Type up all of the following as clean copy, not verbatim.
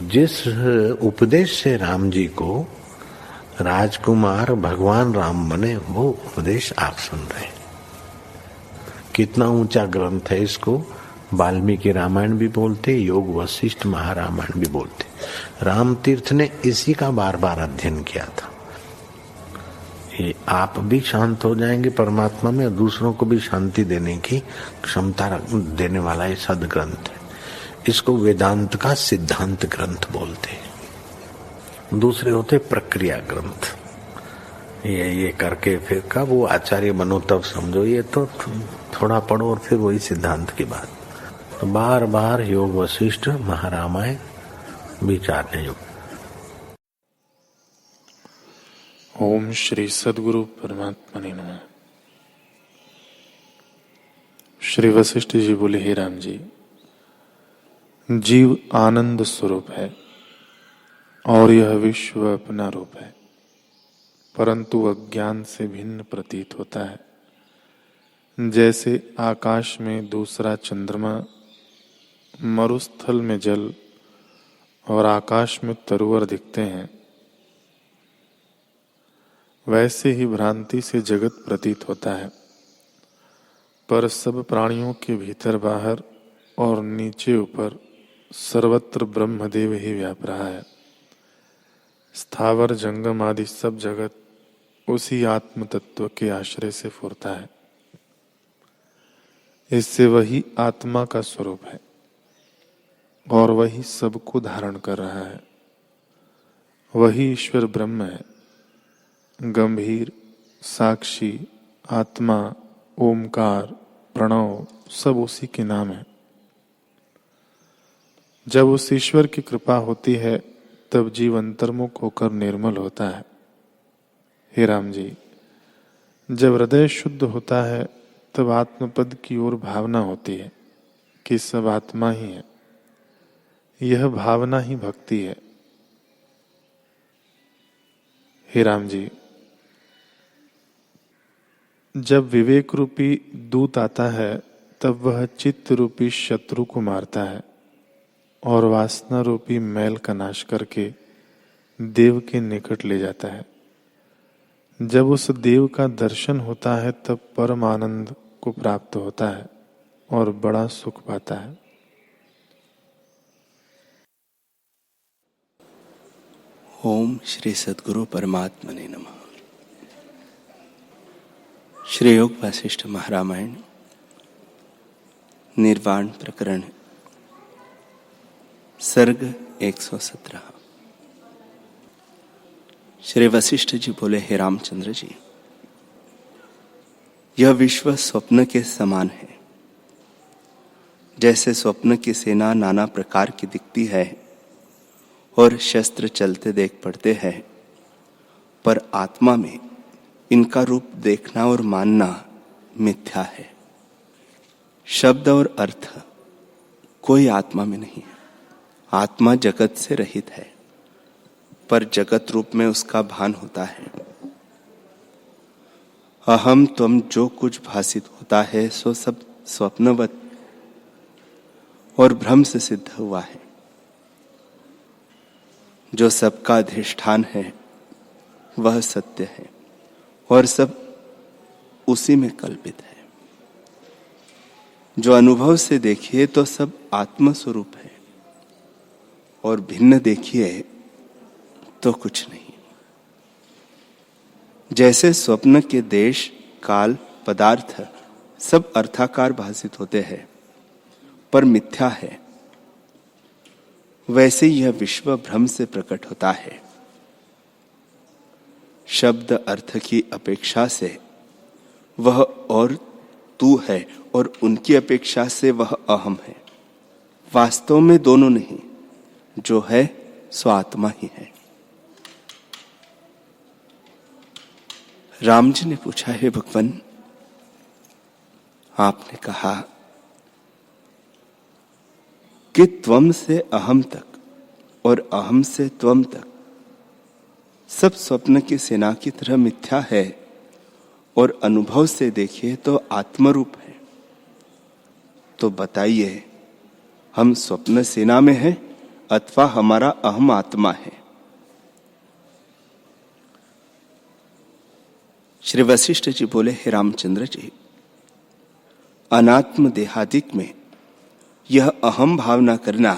जिस उपदेश से राम जी को राजकुमार भगवान राम बने, वो उपदेश आप सुन रहे हैं। कितना ऊंचा ग्रंथ है। इसको वाल्मीकि रामायण भी बोलते, योग वशिष्ठ महारामायण भी बोलते। राम तीर्थ ने इसी का बार बार अध्ययन किया था। ये आप भी शांत हो जाएंगे परमात्मा में, और दूसरों को भी शांति देने की क्षमता देने वाला ये सदग्रंथ है। इसको वेदांत का सिद्धांत ग्रंथ बोलते हैं। दूसरे होते प्रक्रिया ग्रंथ। ये करके फिर कब वो आचार्य बनो तब समझो, ये तो थोड़ा पढ़ो और फिर वही सिद्धांत की बात। तो बार बार योग वशिष्ठ महारामायण विचारने योग। ओम श्री सद्गुरु परमात्मा ने नमः। श्री वशिष्ठ जी बोले, हे राम जी, जीव आनंद स्वरूप है और यह विश्व अपना रूप है, परंतु अज्ञान से भिन्न प्रतीत होता है। जैसे आकाश में दूसरा चंद्रमा, मरुस्थल में जल और आकाश में तरुवर दिखते हैं, वैसे ही भ्रांति से जगत प्रतीत होता है। पर सब प्राणियों के भीतर बाहर और नीचे ऊपर सर्वत्र ब्रह्मदेव ही व्याप रहा है। स्थावर जंगम आदि सब जगत उसी आत्म तत्व के आश्रय से फुरता है। इससे वही आत्मा का स्वरूप है और वही सबको धारण कर रहा है। वही ईश्वर ब्रह्म है, गंभीर, साक्षी, आत्मा, ओमकार, प्रणव सब उसी के नाम है। जब उस ईश्वर की कृपा होती है तब जीव अंतर्मुख होकर निर्मल होता है। हे राम जी, जब हृदय शुद्ध होता है तब आत्मपद की ओर भावना होती है कि सब आत्मा ही है। यह भावना ही भक्ति है। हे राम जी, जब विवेक रूपी दूत आता है तब वह चित्त रूपी शत्रु को मारता है और वासना रूपी मैल का नाश करके देव के निकट ले जाता है। जब उस देव का दर्शन होता है तब परम आनंद को प्राप्त होता है और बड़ा सुख पाता है। ओम श्री सद्गुरु परमात्मने नमः। श्री योग वशिष्ठ महारामायण निर्वाण प्रकरण सर्ग 117। श्री वशिष्ठ जी बोले, हे रामचंद्र जी, यह विश्व स्वप्न के समान है। जैसे स्वप्न की सेना नाना प्रकार की दिखती है और शस्त्र चलते देख पड़ते हैं, पर आत्मा में इनका रूप देखना और मानना मिथ्या है। शब्द और अर्थ कोई आत्मा में नहीं है। आत्मा जगत से रहित है, पर जगत रूप में उसका भान होता है। अहम त्वम जो कुछ भासित होता है सो सब स्वप्नवत और भ्रम से सिद्ध हुआ है। जो सबका अधिष्ठान है वह सत्य है और सब उसी में कल्पित है। जो अनुभव से देखिए तो सब आत्म स्वरूप है और भिन्न देखिए तो कुछ नहीं। जैसे स्वप्न के देश, काल, पदार्थ सब अर्थाकार भासित होते हैं पर मिथ्या है, वैसे यह विश्व भ्रम से प्रकट होता है। शब्द अर्थ की अपेक्षा से वह और तू है और उनकी अपेक्षा से वह अहम है। वास्तव में दोनों नहीं, जो है सो आत्मा ही है। राम जी ने पूछा, हे भगवान, आपने कहा कि त्वम से अहम तक और अहम से त्वम तक सब स्वप्न की सेना की तरह मिथ्या है और अनुभव से देखिए तो आत्मरूप है। तो बताइए, हम स्वप्न सेना में हैं अथवा हमारा अहम आत्मा है। श्री वशिष्ठ जी बोले, हे रामचंद्र जी, अनात्म देहादिक में यह अहम भावना करना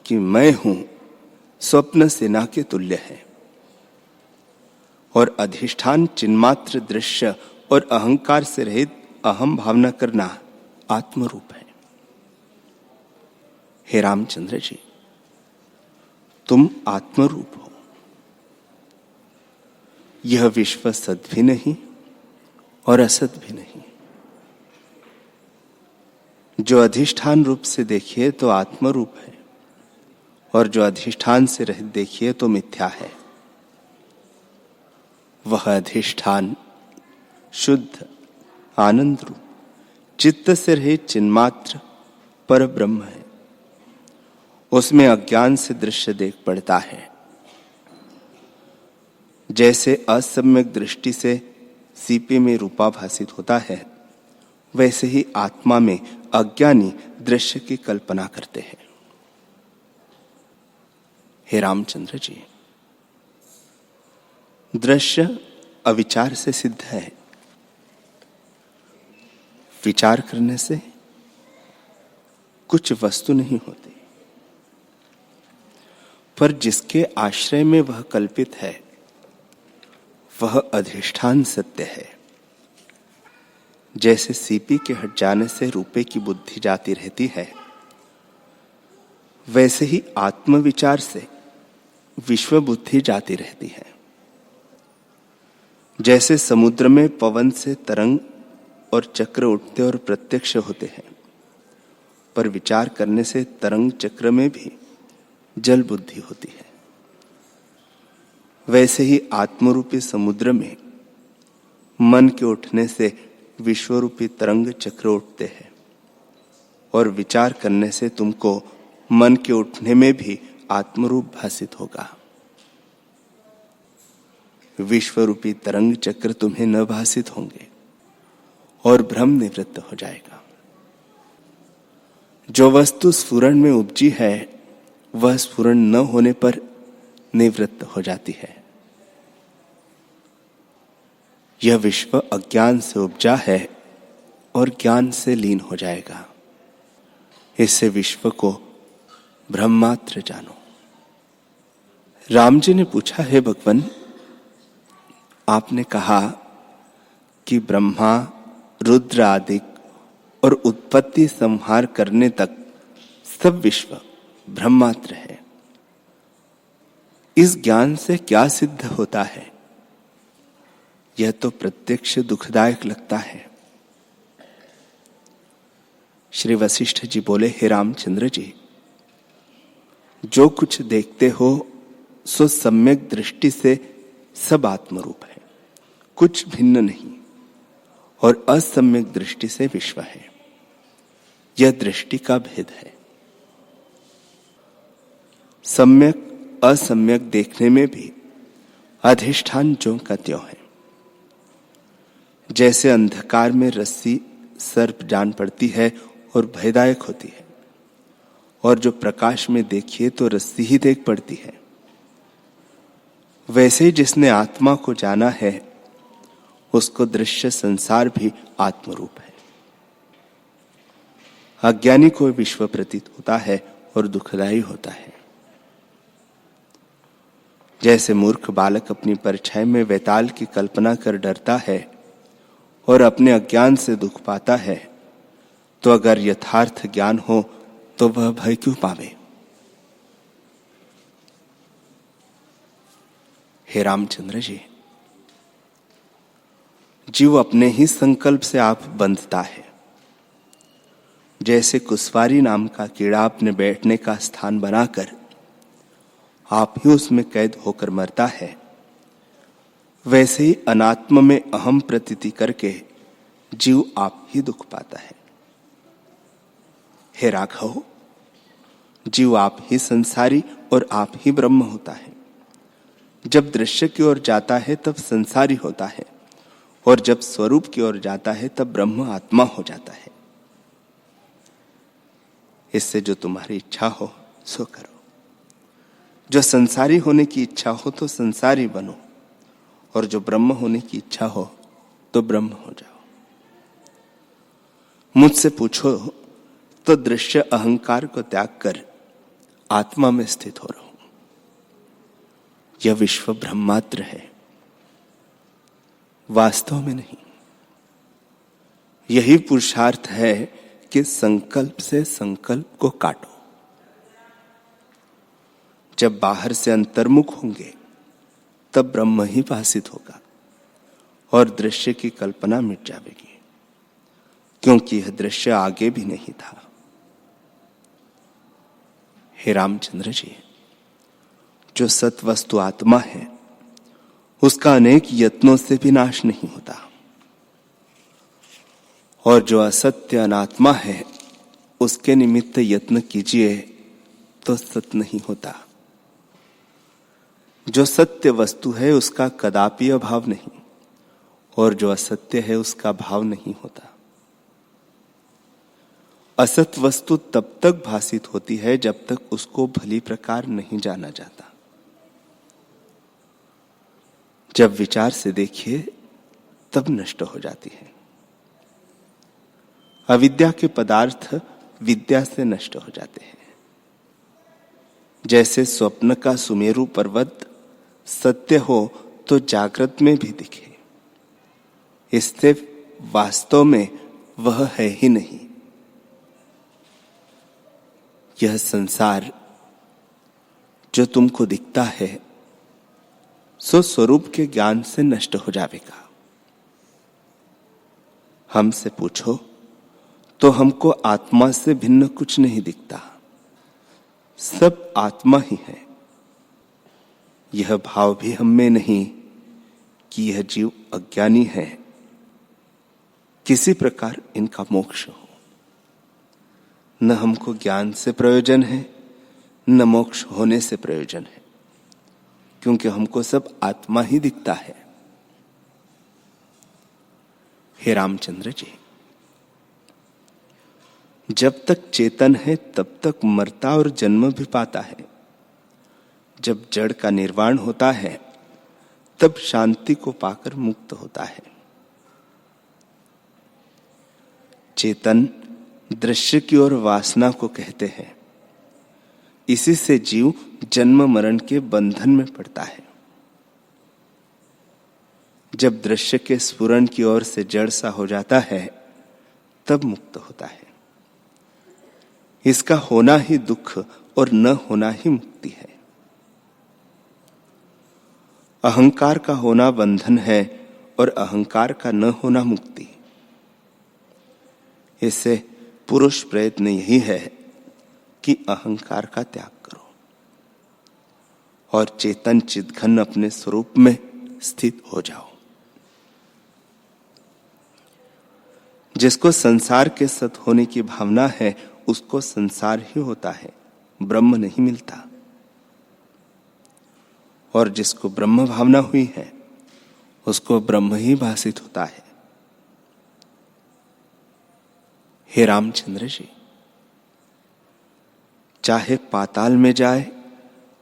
कि मैं हूं स्वप्न सेना के तुल्य है, और अधिष्ठान चिन्मात्र दृश्य और अहंकार से रहित अहम भावना करना आत्मरूप है। हे रामचंद्र जी, तुम आत्मरूप हो। यह विश्व सत भी नहीं और असत भी नहीं। जो अधिष्ठान रूप से देखिए तो आत्मरूप है, और जो अधिष्ठान से रहित देखिए तो मिथ्या है। वह अधिष्ठान शुद्ध आनंद रूप चित्त से रहित चिन्मात्र पर ब्रह्म है। उसमें अज्ञान से दृश्य देख पड़ता है। जैसे असम्यक दृष्टि से सीपे में रूपा भासित होता है, वैसे ही आत्मा में अज्ञानी दृश्य की कल्पना करते हैं। हे रामचंद्र जी, दृश्य अविचार से सिद्ध है। विचार करने से कुछ वस्तु नहीं होती, पर जिसके आश्रय में वह कल्पित है वह अधिष्ठान सत्य है। जैसे सीपी के हट जाने से रूपे की बुद्धि जाती रहती है, वैसे ही आत्मविचार से विश्व बुद्धि जाती रहती है। जैसे समुद्र में पवन से तरंग और चक्र उठते और प्रत्यक्ष होते हैं, पर विचार करने से तरंग चक्र में भी जल बुद्धि होती है, वैसे ही आत्मरूपी समुद्र में मन के उठने से विश्वरूपी तरंग चक्र उठते हैं, और विचार करने से तुमको मन के उठने में भी आत्मरूप भासित होगा। विश्वरूपी तरंग चक्र तुम्हें न भासित होंगे और भ्रम निवृत्त हो जाएगा। जो वस्तु स्फुरण में उपजी है वह स्फुरण न होने पर निवृत्त हो जाती है। यह विश्व अज्ञान से उपजा है और ज्ञान से लीन हो जाएगा। इससे विश्व को ब्रह्मात्र जानो। राम जी ने पूछा, है भगवान, आपने कहा कि ब्रह्मा रुद्र आदि और उत्पत्ति संहार करने तक सब विश्व ब्रह्मात्र है। इस ज्ञान से क्या सिद्ध होता है? यह तो प्रत्यक्ष दुखदायक लगता है। श्री वशिष्ठ जी बोले, हे रामचंद्र जी, जो कुछ देखते हो सो सम्यक दृष्टि से सब आत्मरूप है, कुछ भिन्न नहीं, और असम्यक दृष्टि से विश्व है। यह दृष्टि का भेद है। सम्यक असम्यक देखने में भी अधिष्ठान ज्यों का त्यों है। जैसे अंधकार में रस्सी सर्प जान पड़ती है और भयदायक होती है, और जो प्रकाश में देखिए तो रस्सी ही देख पड़ती है, वैसे ही जिसने आत्मा को जाना है उसको दृश्य संसार भी आत्मरूप है। अज्ञानी को विश्व प्रतीत होता है और दुखदायी होता है। जैसे मूर्ख बालक अपनी परछाई में वैताल की कल्पना कर डरता है और अपने अज्ञान से दुख पाता है, तो अगर यथार्थ ज्ञान हो तो वह भय क्यों पावे? हे रामचंद्र जी, जीव अपने ही संकल्प से आप बंधता है। जैसे कुसवारी नाम का कीड़ा अपने बैठने का स्थान बनाकर आप ही उसमें कैद होकर मरता है, वैसे ही अनात्म में अहम प्रतीति करके जीव आप ही दुख पाता है। हे राघव, जीव आप ही संसारी और आप ही ब्रह्म होता है। जब दृश्य की ओर जाता है तब संसारी होता है, और जब स्वरूप की ओर जाता है तब ब्रह्म आत्मा हो जाता है। इससे जो तुम्हारी इच्छा हो सो करो। जो संसारी होने की इच्छा हो तो संसारी बनो, और जो ब्रह्म होने की इच्छा हो तो ब्रह्म हो जाओ। मुझसे पूछो तो दृश्य अहंकार को त्याग कर आत्मा में स्थित हो रहो। यह विश्व ब्रह्मात्र है, वास्तव में नहीं। यही पुरुषार्थ है कि संकल्प से संकल्प को काटो। जब बाहर से अंतर्मुख होंगे तब ब्रह्म ही भासित होगा और दृश्य की कल्पना मिट जाएगी, क्योंकि यह दृश्य आगे भी नहीं था। हे रामचंद्र जी, जो सत वस्तु आत्मा है उसका अनेक यत्नों से भी नाश नहीं होता, और जो असत्य अनात्मा है उसके निमित्त यत्न कीजिए तो सत नहीं होता। जो सत्य वस्तु है उसका कदापि अभाव नहीं, और जो असत्य है उसका भाव नहीं होता। असत वस्तु तब तक भासित होती है जब तक उसको भली प्रकार नहीं जाना जाता। जब विचार से देखिए तब नष्ट हो जाती है। अविद्या के पदार्थ विद्या से नष्ट हो जाते हैं। जैसे स्वप्न का सुमेरु पर्वत सत्य हो तो जागृत में भी दिखे, इससे वास्तव में वह है ही नहीं। यह संसार जो तुमको दिखता है सो स्वरूप के ज्ञान से नष्ट हो जाएगा। हमसे पूछो तो हमको आत्मा से भिन्न कुछ नहीं दिखता, सब आत्मा ही है। यह भाव भी हम में नहीं कि यह जीव अज्ञानी है, किसी प्रकार इनका मोक्ष हो। न हमको ज्ञान से प्रयोजन है, न मोक्ष होने से प्रयोजन है, क्योंकि हमको सब आत्मा ही दिखता है। हे रामचंद्र जी, जब तक चेतन है तब तक मरता और जन्म भी पाता है। जब जड़ का निर्वाण होता है तब शांति को पाकर मुक्त होता है। चेतन दृश्य की ओर वासना को कहते हैं। इसी से जीव जन्म मरण के बंधन में पड़ता है। जब दृश्य के स्फुरण की ओर से जड़ सा हो जाता है तब मुक्त होता है। इसका होना ही दुख और न होना ही मुक्ति है। अहंकार का होना बंधन है और अहंकार का न होना मुक्ति। इससे पुरुष प्रयत्न यही है कि अहंकार का त्याग करो और चेतन चिद्घन अपने स्वरूप में स्थित हो जाओ। जिसको संसार के सत होने की भावना है उसको संसार ही होता है, ब्रह्म नहीं मिलता। और जिसको ब्रह्म भावना हुई है उसको ब्रह्म ही भासित होता है। हे रामचंद्र जी, चाहे पाताल में जाए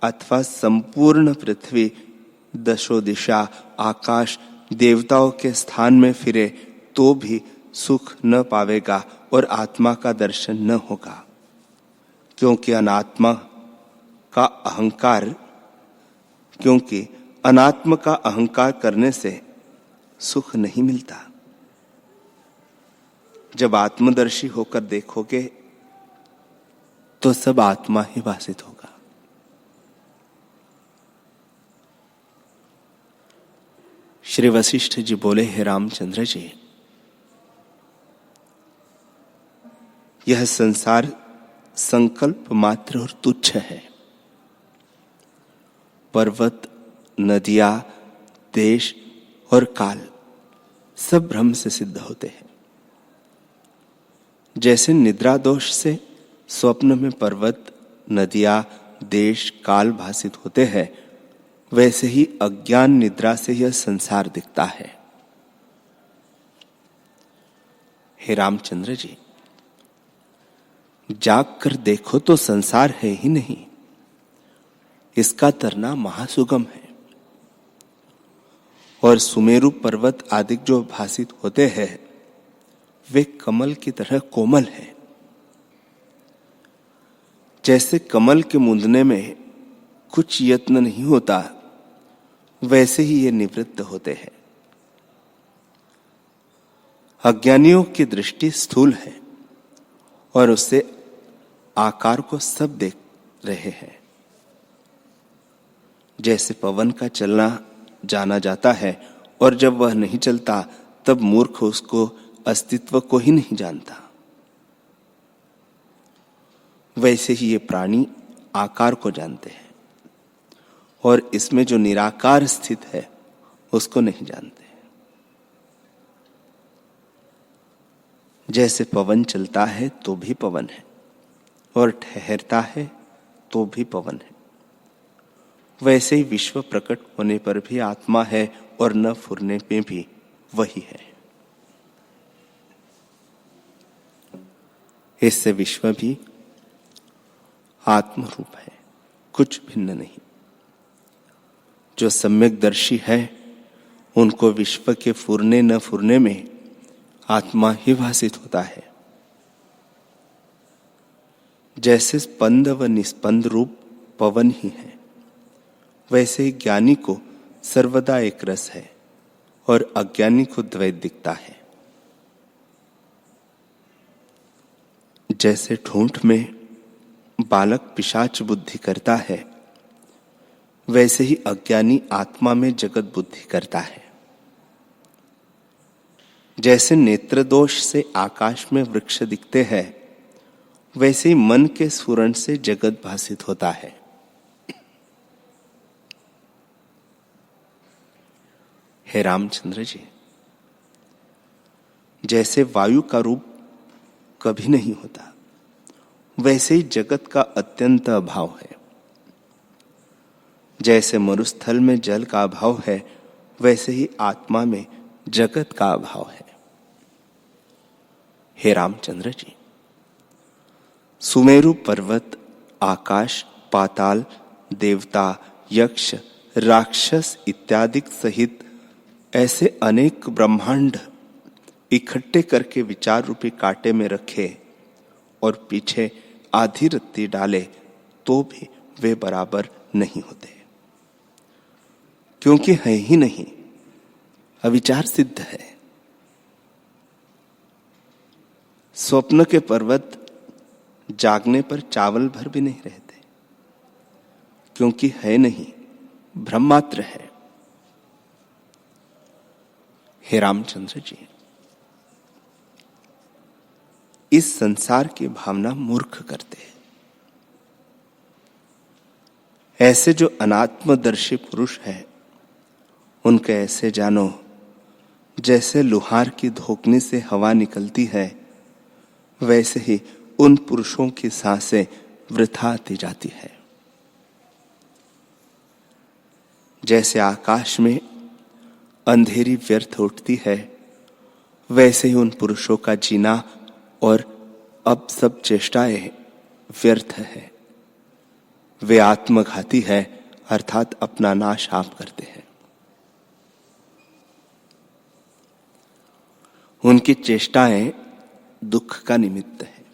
अथवा संपूर्ण पृथ्वी, दशो दिशा, आकाश, देवताओं के स्थान में फिरे तो भी सुख न पावेगा और आत्मा का दर्शन न होगा, क्योंकि अनात्म का अहंकार करने से सुख नहीं मिलता। जब आत्मदर्शी होकर देखोगे तो सब आत्मा ही भासित होगा। श्री वशिष्ठ जी बोले, हे रामचंद्र जी, यह संसार संकल्प मात्र और तुच्छ है। पर्वत, नदियां, देश और काल सब भ्रम से सिद्ध होते हैं। जैसे निद्रा दोष से स्वप्न में पर्वत, नदियां, देश, काल भासित होते हैं, वैसे ही अज्ञान निद्रा से यह संसार दिखता है। हे रामचंद्र जी, जाग कर देखो तो संसार है ही नहीं। इसका तरना महासुगम है। और सुमेरु पर्वत आदि जो भासित होते हैं वे कमल की तरह कोमल है। जैसे कमल के मूंदने में कुछ यत्न नहीं होता, वैसे ही ये निवृत्त होते हैं। अज्ञानियों की दृष्टि स्थूल है और उससे आकार को सब देख रहे हैं। जैसे पवन का चलना जाना जाता है और जब वह नहीं चलता तब मूर्ख उसको अस्तित्व को ही नहीं जानता, वैसे ही ये प्राणी आकार को जानते हैं और इसमें जो निराकार स्थित है उसको नहीं जानते। जैसे पवन चलता है तो भी पवन है और ठहरता है तो भी पवन है, वैसे ही विश्व प्रकट होने पर भी आत्मा है और न फुरने पे भी वही है। इससे विश्व भी आत्मरूप है, कुछ भिन्न नहीं। जो सम्यकदर्शी है उनको विश्व के फुरने न फुरने में आत्मा ही भासित होता है। जैसे स्पंद व निस्पंद रूप पवन ही है, वैसे ही ज्ञानी को सर्वदा एक रस है और अज्ञानी को द्वैत दिखता है। जैसे ठूंठ में बालक पिशाच बुद्धि करता है, वैसे ही अज्ञानी आत्मा में जगत बुद्धि करता है। जैसे नेत्र दोष से आकाश में वृक्ष दिखते हैं, वैसे ही मन के स्फुरण से जगत भासित होता है। हे रामचंद्र जी, जैसे वायु का रूप कभी नहीं होता, वैसे ही जगत का अत्यंत अभाव है। जैसे मरुस्थल में जल का अभाव है, वैसे ही आत्मा में जगत का अभाव है। हे रामचंद्र जी, सुमेरु पर्वत, आकाश, पाताल, देवता, यक्ष, राक्षस इत्यादि सहित ऐसे अनेक ब्रह्मांड इकट्ठे करके विचार रूपी कांटे में रखे और पीछे आधी रत्ती डाले तो भी वे बराबर नहीं होते, क्योंकि है ही नहीं, अविचार सिद्ध है। स्वप्न के पर्वत जागने पर चावल भर भी नहीं रहते, क्योंकि है नहीं, भ्रम मात्र है। हे रामचंद्र जी, इस संसार की भावना मूर्ख करते हैं। ऐसे जो अनात्मदर्शी पुरुष है, उनके ऐसे जानो जैसे लुहार की धोकनी से हवा निकलती है, वैसे ही उन पुरुषों की सांसें वृथा आती जाती है। जैसे आकाश में अंधेरी व्यर्थ उठती है, वैसे ही उन पुरुषों का जीना और अब सब चेष्टाएं व्यर्थ है। वे आत्मघाती है, अर्थात अपना नाश आप करते हैं। उनकी चेष्टाएं दुख का निमित्त है।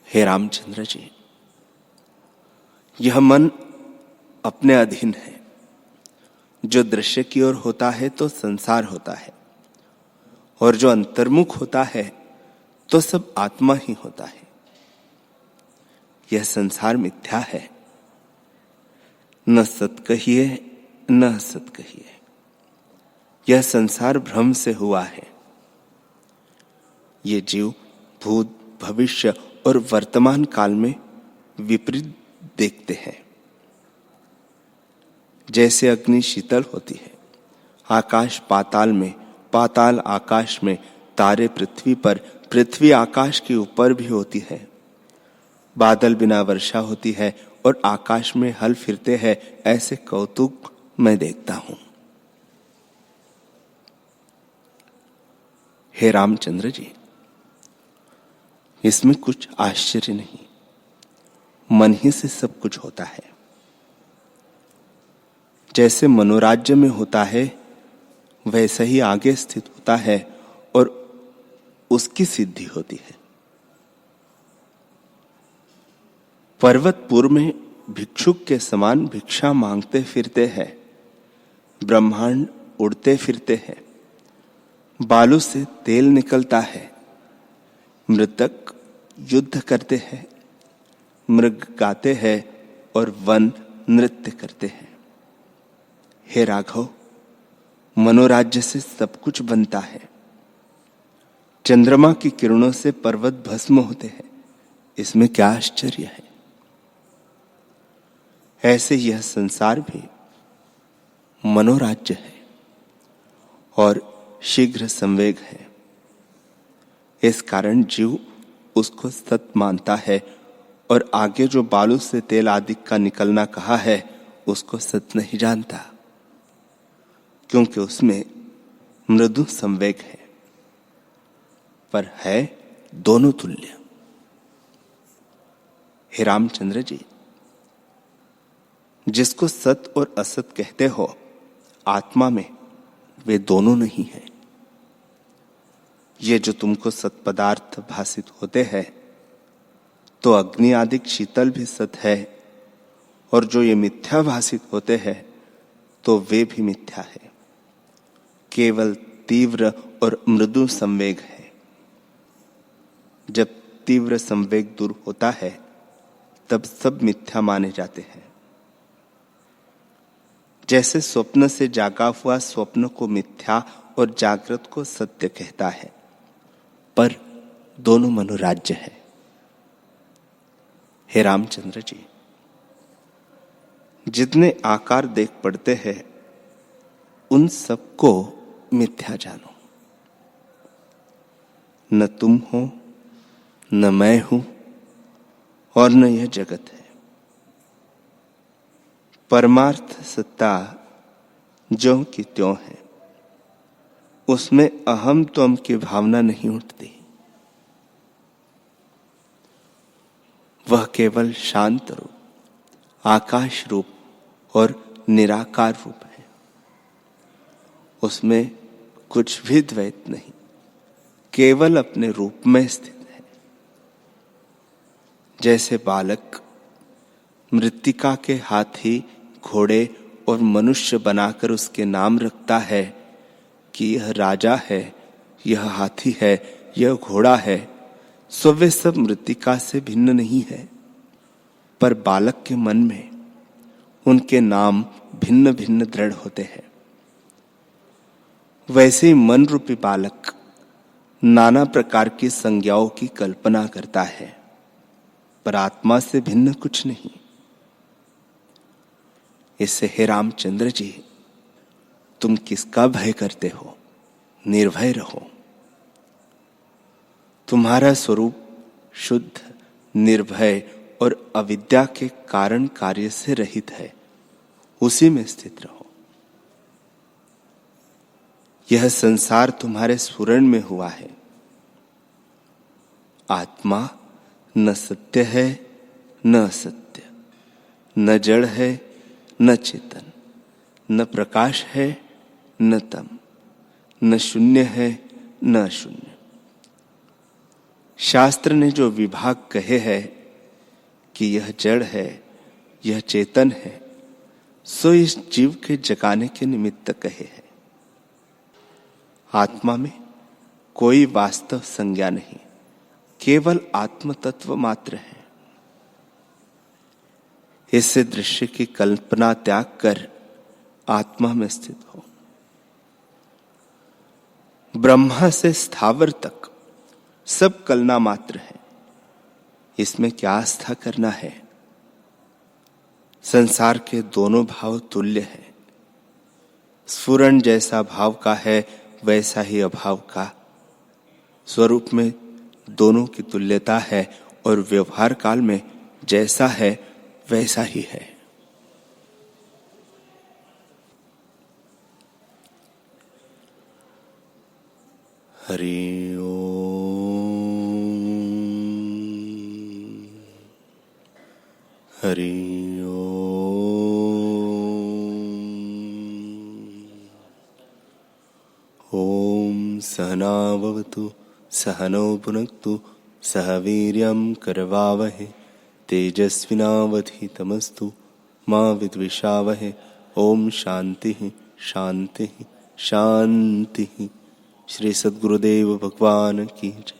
हे रामचंद्र जी, यह मन अपने अधीन है। जो दृश्य की ओर होता है तो संसार होता है, और जो अंतर्मुख होता है तो सब आत्मा ही होता है। यह संसार मिथ्या है, न सत कहिए न असत कहिए। यह संसार भ्रम से हुआ है। ये जीव भूत, भविष्य और वर्तमान काल में विपरीत देखते हैं। जैसे अग्नि शीतल होती है, आकाश पाताल में, पाताल आकाश में, तारे पृथ्वी पर, पृथ्वी आकाश के ऊपर भी होती है। बादल बिना वर्षा होती है और आकाश में हल फिरते हैं, ऐसे कौतुक मैं देखता हूं। हे रामचंद्र जी, इसमें कुछ आश्चर्य नहीं। मन ही से सब कुछ होता है। जैसे मनोराज्य में होता है वैसा ही आगे स्थित होता है और उसकी सिद्धि होती है। पर्वतपुर में भिक्षुक के समान भिक्षा मांगते फिरते हैं, ब्रह्मांड उड़ते फिरते हैं, बालू से तेल निकलता है, मृतक युद्ध करते हैं, मृग गाते हैं और वन नृत्य करते हैं। हे राघव, मनोराज्य से सब कुछ बनता है। चंद्रमा की किरणों से पर्वत भस्म होते हैं, इसमें क्या आश्चर्य है। ऐसे यह संसार भी मनोराज्य है और शीघ्र संवेग है। इस कारण जीव उसको सत मानता है और आगे जो बालू से तेल आदि का निकलना कहा है उसको सत नहीं जानता, क्योंकि उसमें मृदु संवेग है, पर है दोनों तुल्य। हे रामचंद्र जी, जिसको सत और असत कहते हो, आत्मा में वे दोनों नहीं है। ये जो तुमको सत पदार्थ भासित होते हैं तो अग्नि आदि शीतल भी सत है, और जो ये मिथ्या भासित होते हैं तो वे भी मिथ्या है। केवल तीव्र और मृदु संवेग है। जब तीव्र संवेग दूर होता है तब सब मिथ्या माने जाते हैं। जैसे स्वप्न से जागा हुआ स्वप्न को मिथ्या और जागृत को सत्य कहता है, पर दोनों मनोराज्य है। हे रामचंद्र जी, जितने आकार देख पड़ते हैं उन सबको मिथ्या जानो। न तुम हो, न मैं हूं और न यह जगत है। परमार्थ सत्ता ज्यों की त्यों है, उसमें अहम तुम की भावना नहीं उठती। वह केवल शांत रूप, आकाश रूप और निराकार रूप है। उसमें कुछ भी द्वैत नहीं, केवल अपने रूप में स्थित है। जैसे बालक मृत्तिका के हाथी, घोड़े और मनुष्य बनाकर उसके नाम रखता है कि यह राजा है, यह हाथी है, यह घोड़ा है, सो वे सब मृत्तिका से भिन्न नहीं है, पर बालक के मन में उनके नाम भिन्न भिन्न दृढ़ होते हैं। वैसे ही मन रूपी बालक नाना प्रकार की संज्ञाओं की कल्पना करता है, पर आत्मा से भिन्न कुछ नहीं। इससे हे रामचंद्र जी, तुम किसका भय करते हो? निर्भय रहो। तुम्हारा स्वरूप शुद्ध, निर्भय और अविद्या के कारण कार्य से रहित है, उसी में स्थित रहो। यह संसार तुम्हारे स्फुरण में हुआ है। आत्मा न सत्य है न असत्य, न जड़ है न चेतन, न प्रकाश है न तम, न शून्य है न शून्य। शास्त्र ने जो विभाग कहे हैं कि यह जड़ है, यह चेतन है, सो इस जीव के जगाने के निमित्त कहे हैं। आत्मा में कोई वास्तव संज्ञा नहीं, केवल आत्म तत्व मात्र है। इससे दृश्य की कल्पना त्याग कर आत्मा में स्थित हो। ब्रह्मा से स्थावर तक सब कलना मात्र है, इसमें क्या आस्था करना है। संसार के दोनों भाव तुल्य है। स्फुरण जैसा भाव का है वैसा ही अभाव का। स्वरूप में दोनों की तुल्यता है और व्यवहार काल में जैसा है वैसा ही है। हरि ओम। हरि ओम सहना भवतु सहनौ भुनक्तु सह वीर्यं करवावहे तेजस्विनावधीतमस्तु मा विद्विषावहे। ओम शांति शांति शांति। श्री सद्गुरुदेव भगवान की जय।